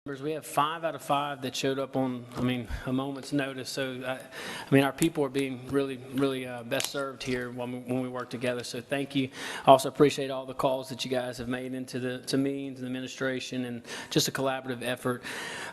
We have 5 out of 5 that showed up on, a moment's notice. So, our people are being really best served here when we work together. So thank you. I also appreciate all the calls that you guys have made to me and to the administration, and just a collaborative effort.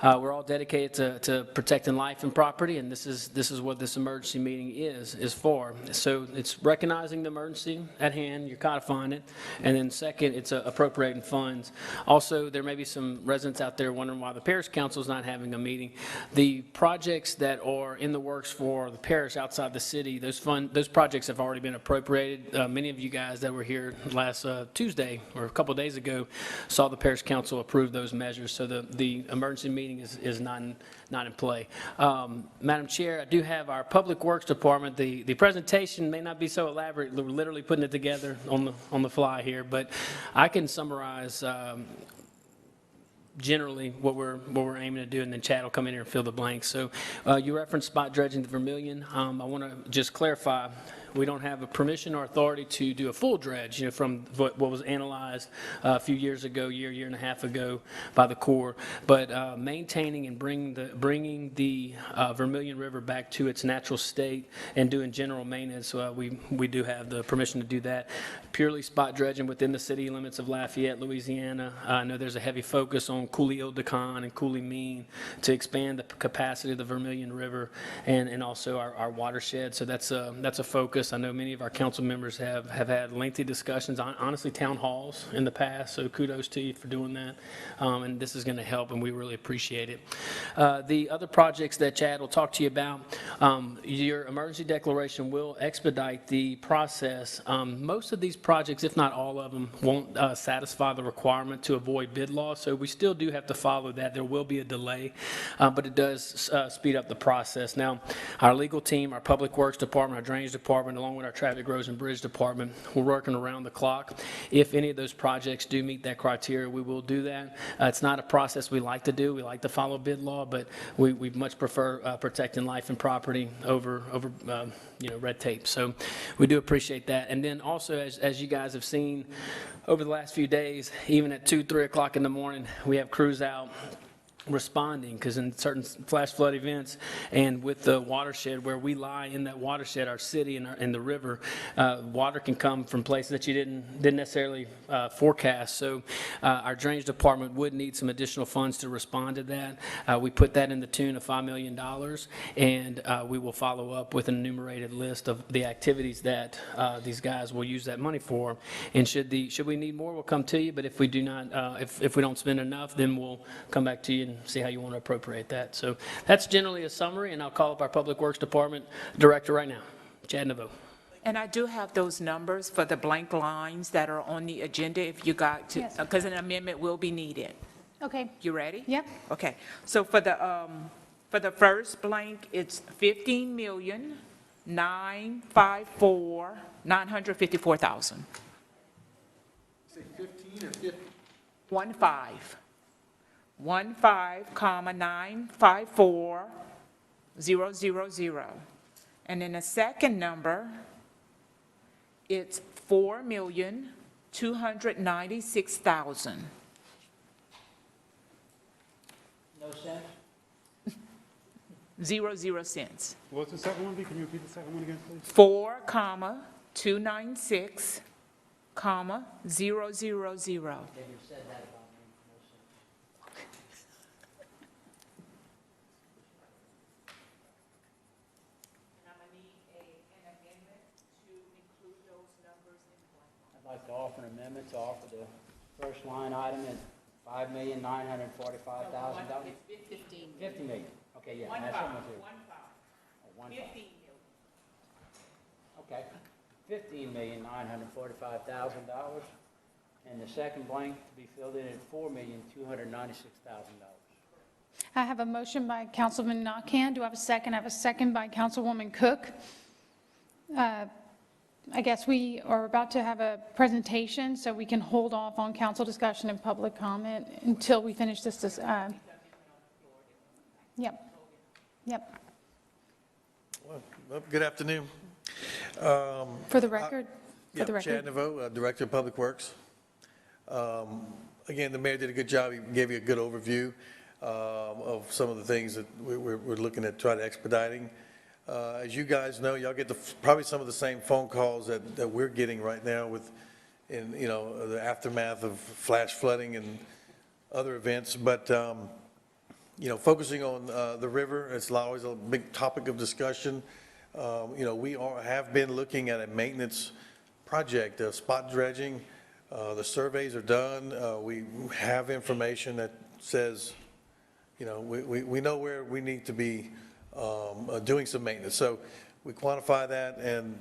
We're all dedicated to protecting life and property, and this is what this emergency meeting is for. So it's recognizing the emergency at hand, you're codifying it, and then second, it's appropriating funds. Also, there may be some residents out there wondering why the parish council is not having a meeting. The projects that are in the works for the parish outside the city, those projects have already been appropriated. Many of you guys that were here last Tuesday or a couple of days ago saw the parish council approve those measures. So the emergency meeting is not in play. Madam Chair, I do have our Public Works Department. The presentation may not be so elaborate. We're literally putting it together on the fly here, but I can summarize generally what we're aiming to do, and then Chad will come in here and fill the blanks. So you referenced spot dredging the Vermilion. I want to just clarify, we don't have a permission or authority to do a full dredge, from what was analyzed a few years ago, year and a half ago by the Corps. But maintaining and bringing the Vermilion River back to its natural state and doing general maintenance, we do have the permission to do that. Purely spot dredging within the city limits of Lafayette, Louisiana. I know there's a heavy focus on Coulee-Ile-de-Con and Coulee-Mean to expand the capacity of the Vermilion River and also our watershed. So that's a focus. I know many of our council members have had lengthy discussions, honestly town halls in the past, so kudos to you for doing that. And this is going to help, and we really appreciate it. The other projects that Chad will talk to you about, your emergency declaration will expedite the process. Most of these projects, if not all of them, won't satisfy the requirement to avoid bid law, so we still do have to follow that. There will be a delay, but it does speed up the process. Now, our legal team, our Public Works Department, our Drainage Department, along with our Traffic Roads and Bridge Department, we're working around the clock. If any of those projects do meet that criteria, we will do that. It's not a process we like to do. We like to follow bid law, but we much prefer protecting life and property over red tape. So we do appreciate that. And then also, as you guys have seen over the last few days, even at 2, 3 o'clock in the morning, we have crews out responding, because in certain flash flood events and with the watershed where we lie in that watershed, our city and the river, water can come from places that you didn't necessarily forecast. So our drainage department would need some additional funds to respond to that. We put that in the tune of $5 million, and we will follow up with an enumerated list of the activities that these guys will use that money for. And should we need more, we'll come to you. But if we do not, if we don't spend enough, then we'll come back to you and see how you want to appropriate that. So that's generally a summary, and I'll call up our Public Works Department Director right now, Chad Naveau. And I do have those numbers for the blank lines that are on the agenda if you got to, because an amendment will be needed. Okay. You ready? Yep. Okay. So for the first blank, it's $15,954,954,000. Say 15 or 50? 15,954,000. And then the second number, it's $4,296,000. No cents? 00 cents. What's the second one? Can you repeat the second one again, please? 4,296, 000. I'd like to offer an amendment to offer the first line item at $5,945,000. 50 million. Okay, yeah. 15 million. Okay, $15,945,000, and the second blank to be filled in at $4,296,000. I have a motion by Councilman Nakhan. Do I have a second? I have a second by Councilwoman Cook. I guess we are about to have a presentation, so we can hold off on council discussion and public comment until we finish this. Yep. Well, good afternoon. For the record? Chad Naveau, Director of Public Works. Again, the mayor did a good job. He gave you a good overview. of some of the things that we're looking at trying to expediting. As you guys know, y'all get probably some of the same phone calls that we're getting right now in the aftermath of flash flooding and other events. But focusing on the river, it's always a big topic of discussion. We have been looking at a maintenance project, spot dredging. The surveys are done. We have information that says, we know where we need to be doing some maintenance. So we quantify that, and,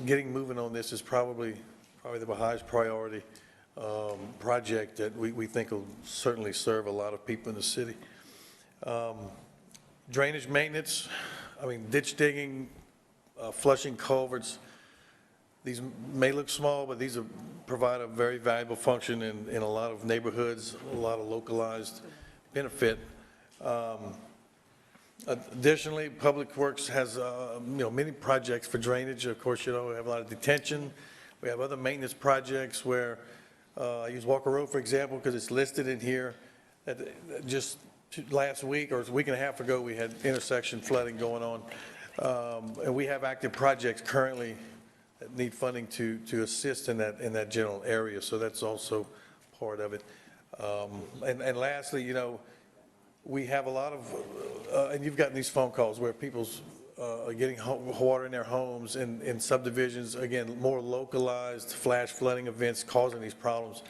getting moving on this is probably the highest priority project that we think will certainly serve a lot of people in the city. Drainage maintenance, ditch digging, flushing culverts. These may look small, but these provide a very valuable function in a lot of neighborhoods, a lot of localized benefit. Additionally, Public Works has many projects for drainage. Of course, we have a lot of detention. We have other maintenance projects where I use Walker Road, for example, because it's listed in here. Just last week or a week and a half ago, we had intersection flooding going on. And we have active projects currently that need funding to assist in that general area. So that's also part of it. And lastly, we have a lot of, and you've gotten these phone calls where people's are getting water in their homes in subdivisions, again, more localized flash flooding events causing these problems.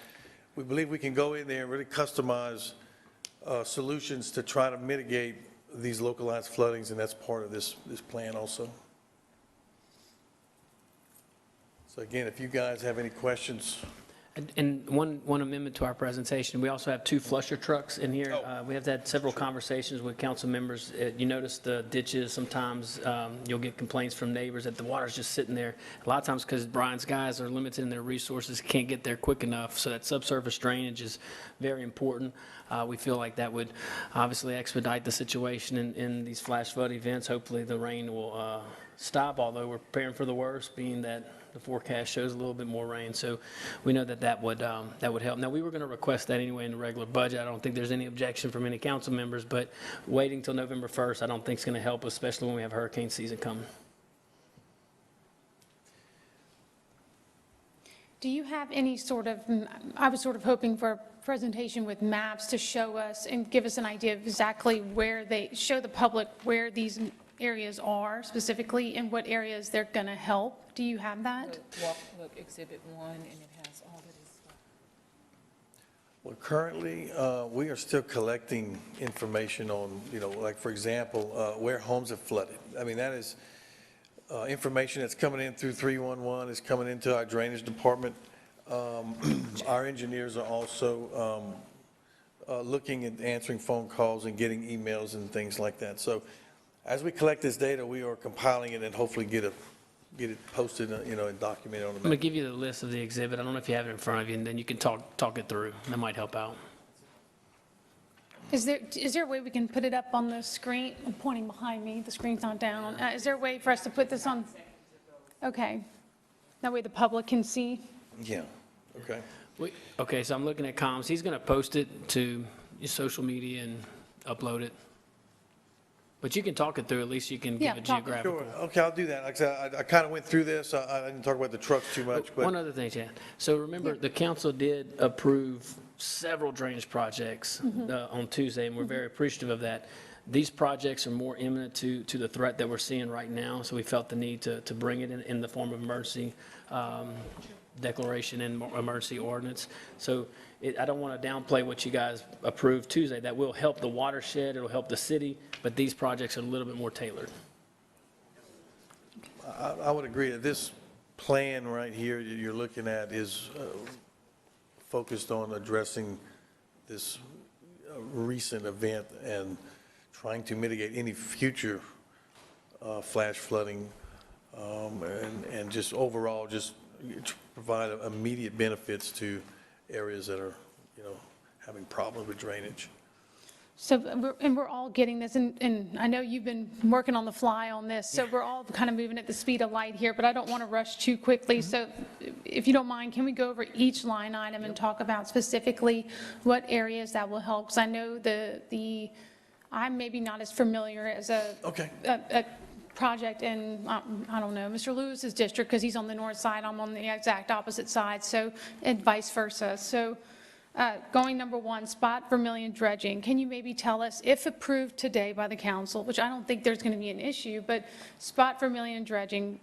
We believe we can go in there and really customize solutions to try to mitigate these localized floodings, and that's part of this plan also. So again, if you guys have any questions. And one amendment to our presentation, we also have 2 flusher trucks in here. We have had several conversations with council members. You notice the ditches, sometimes you'll get complaints from neighbors that the water's just sitting there. A lot of times because Brian's guys are limited in their resources, can't get there quick enough, so that subsurface drainage is very important. We feel like that would obviously expedite the situation in these flash flood events. Hopefully the rain will stop, although we're preparing for the worst, being that the forecast shows a little bit more rain. So we know that would help. Now, we were going to request that anyway in the regular budget. I don't think there's any objection from any council members, but waiting till November 1st, I don't think is going to help, especially when we have hurricane season coming. Do you have any sort of, I was sort of hoping for a presentation with maps to show us and give us an idea of exactly where show the public where these areas are specifically and what areas they're going to help. Do you have that? Look, Exhibit 1, and it has all of this stuff. Well, currently, we are still collecting information on, like, for example, where homes have flooded. That is information that's coming in through 311, is coming into our drainage department. Our engineers are also looking at answering phone calls and getting emails and things like that. So as we collect this data, we are compiling it and hopefully get it posted, and documented on the I'm map. going to give you the list of the exhibit. I don't know if you have it in front of you, and then you can talk it through. That might help out. Is there a way we can put it up on the screen? I'm pointing behind me. The screen's not down. Is there a way for us to put this on? Okay. That way the public can see? Yeah, okay. Okay, so I'm looking at comms. He's going to post it to your social media and upload it. But you can talk it through, at least you can give a geographical. Sure, okay, I'll do that. Like I said, I kind of went through this. I didn't talk about the trucks too much, but. One other thing, Chad. So remember, the council did approve several drainage projects on Tuesday, and we're very appreciative of that. These projects are more imminent to the threat that we're seeing right now, so we felt the need to bring it in the form of emergency declaration and emergency ordinance. So I don't want to downplay what you guys approved Tuesday. That will help the watershed, it'll help the city, but these projects are a little bit more tailored. I would agree that this plan right here that you're looking at is focused on addressing this recent event and trying to mitigate any future flash flooding and just overall just provide immediate benefits to areas that are, having problems with drainage. So, we're all getting this, and I know you've been working on the fly on this, so we're all kind of moving at the speed of light here, but I don't want to rush too quickly. So if you don't mind, can we go over each line item and talk about specifically what areas that will help? Because I know I'm maybe not as familiar as a project in, I don't know, Mr. Lewis's district, because he's on the north side, I'm on the exact opposite side, so, and vice versa. So going number one, spot Vermilion dredging. Can you maybe tell us, if approved today by the council, which I don't think there's going to be an issue, but spot Vermilion dredging,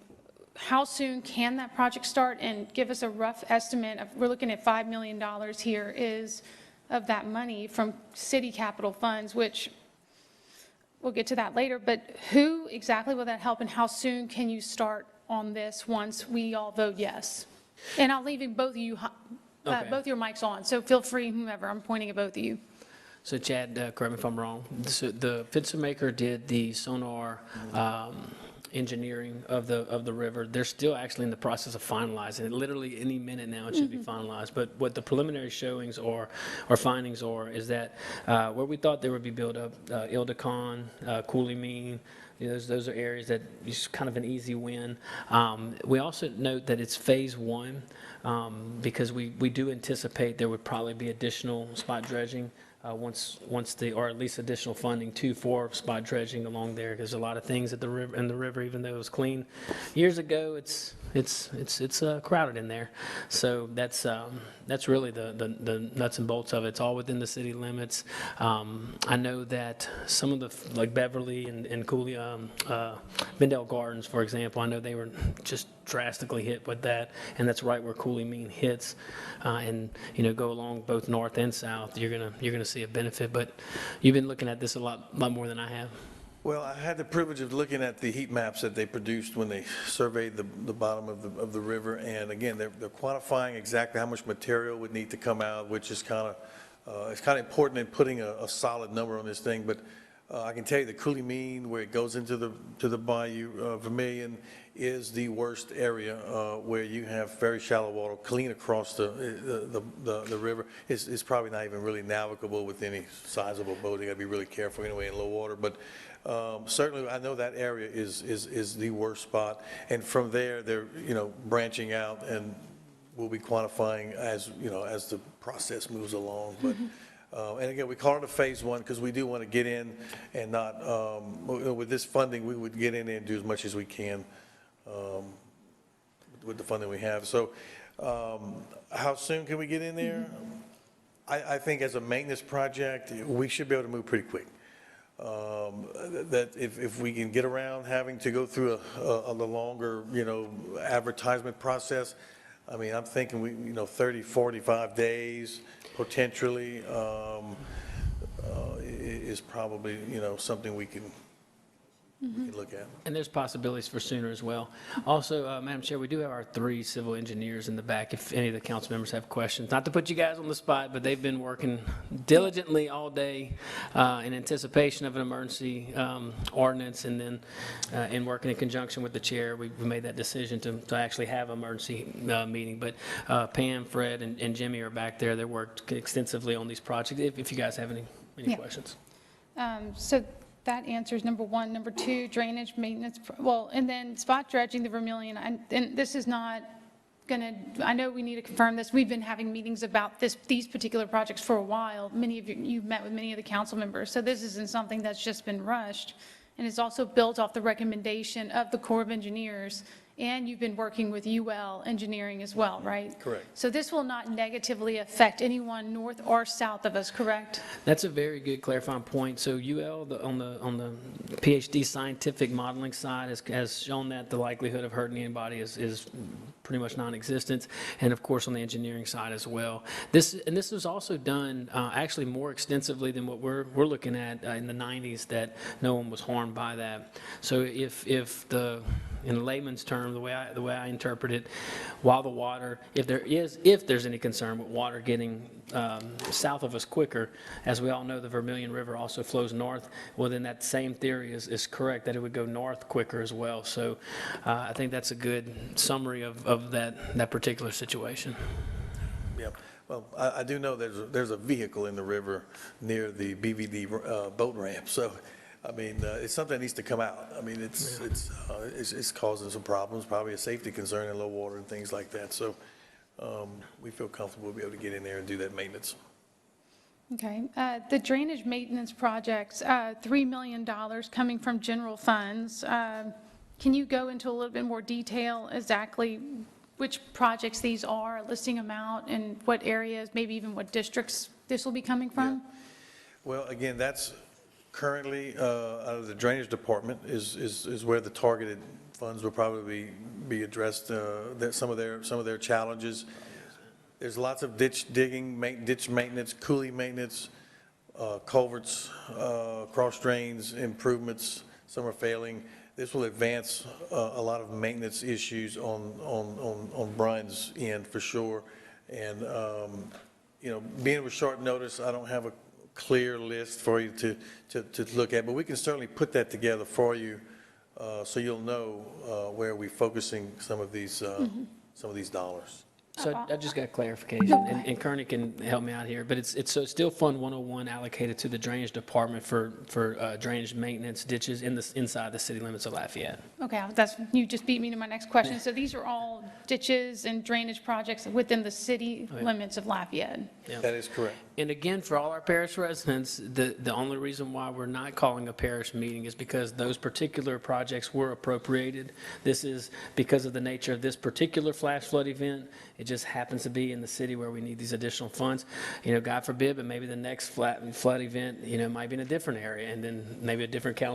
how soon can that project start? And give us a rough estimate of, we're looking at $5 million here is of that money from city capital funds, which we'll get to that later, but who exactly will that help, and how soon can you start on this once we all vote yes? And I'll leave both of you, both your mics on, so feel free, whomever, I'm pointing at both of you. So Chad, correct me if I'm wrong, so the fencer maker did the sonar engineering of the river. They're still actually in the process of finalizing it. Literally any minute now it should be finalized. But what the preliminary showings or findings are is that where we thought there would be buildup, Ildacon, Cooley Mean, those are areas that is kind of an easy win. We also note that it's phase one because we do anticipate there would probably be additional spot dredging once or at least additional funding for spot dredging along there. There's a lot of things at the river, even though it was clean years ago, it's crowded in there. So that's really the nuts and bolts of it. It's all within the city limits. I know that some of the, like Beverly and Cooley, Bendale Gardens, for example, I know they were just drastically hit with that, and that's right where Cooley Mean hits. And go along both north and south, you're gonna see a benefit. But you've been looking at this a lot more than I have. Well, I had the privilege of looking at the heat maps that they produced when they surveyed the bottom of the river, and again, they're quantifying exactly how much material would need to come out, which is kind of important in putting a solid number on this thing. But I can tell you the Cooley Mean, where it goes into the bayou, Vermilion, is the worst area where you have very shallow water clean across the river. It's probably not even really navigable with any sizable boat. You got to be really careful anyway in low water. But certainly, I know that area is the worst spot, and from there they're branching out, and we'll be quantifying as the process moves along. But and again, we call it a phase one because we do want to get in and not with this funding we would get in and do as much as we can with the funding we have. So how soon can we get in there? I think as a maintenance project we should be able to move pretty quick. That if we can get around having to go through a longer, advertisement process, I mean, I'm thinking 30, 45 days potentially is probably, something we can look at. And there's possibilities for sooner as well. Also, Madam Chair, we do have our 3 civil engineers in the back if any of the council members have questions. Not to put you guys on the spot, but they've been working diligently all day in anticipation of an emergency ordinance, and then in working in conjunction with the chair, we made that decision to actually have an emergency meeting. But Pam, Fred, and Jimmy are back there. They worked extensively on these projects, if you guys have any questions. So that answers number one. Number two, drainage maintenance, and then spot dredging the Vermilion. And this is not going to, I know we need to confirm this. We've been having meetings about these particular projects for a while. Many of you've met with many of the council members. So this isn't something that's just been rushed. And it's also built off the recommendation of the Corps of Engineers. And you've been working with UL Engineering as well, right? Correct. So this will not negatively affect anyone north or south of us, correct? That's a very good clarifying point. So UL, on the PhD scientific modeling side, has shown that the likelihood of hurting anybody is pretty much non-existent, and of course on the engineering side as well. This was also done actually more extensively than what we're looking at in the 90s, that no one was harmed by that. So if in layman's terms, the way I interpret it, while the water, if there's any concern with water getting south of us quicker, as we all know, the Vermilion River also flows north. Well, then that same theory is correct, that it would go north quicker as well. So I think that's a good summary of that particular situation. Yeah. Well, I do know there's a vehicle in the river near the BVD boat ramp, so, I mean, it's something that needs to come out. I mean, it's causing some problems, probably a safety concern in low water and things like that, so we feel comfortable we'll be able to get in there and do that maintenance. Okay. The drainage maintenance projects, $3 million coming from general funds. Can you go into a little bit more detail exactly which projects these are, listing them out, and what areas, maybe even what districts this will be coming from? Well, again, that's currently out of the drainage department is where the targeted funds will probably be addressed, some of their challenges. There's lots of ditch digging, ditch maintenance, coulee maintenance, culverts, cross drains, improvements. Some are failing. This will advance a lot of maintenance issues on Brian's end for sure. And, you know, being with short notice, I don't have a clear list for you to look at, but we can certainly put that together for you so you'll know where we're focusing some of these dollars. So I just got clarification, and Kearney can help me out here, but it's still Fund 101 allocated to the drainage department for drainage maintenance ditches inside the city limits of Lafayette. Okay, you just beat me to my next question. So these are all ditches and drainage projects within the city limits of Lafayette? Yeah. That is correct. And again, for all our parish residents, the only reason why we're not calling a parish meeting is because those particular projects were appropriated. This is because of the nature of this particular flash flood event. It just happens to be in the city where we need these additional funds. You know, God forbid, but maybe the next flood event, you know, might be in a different area, and then maybe a different council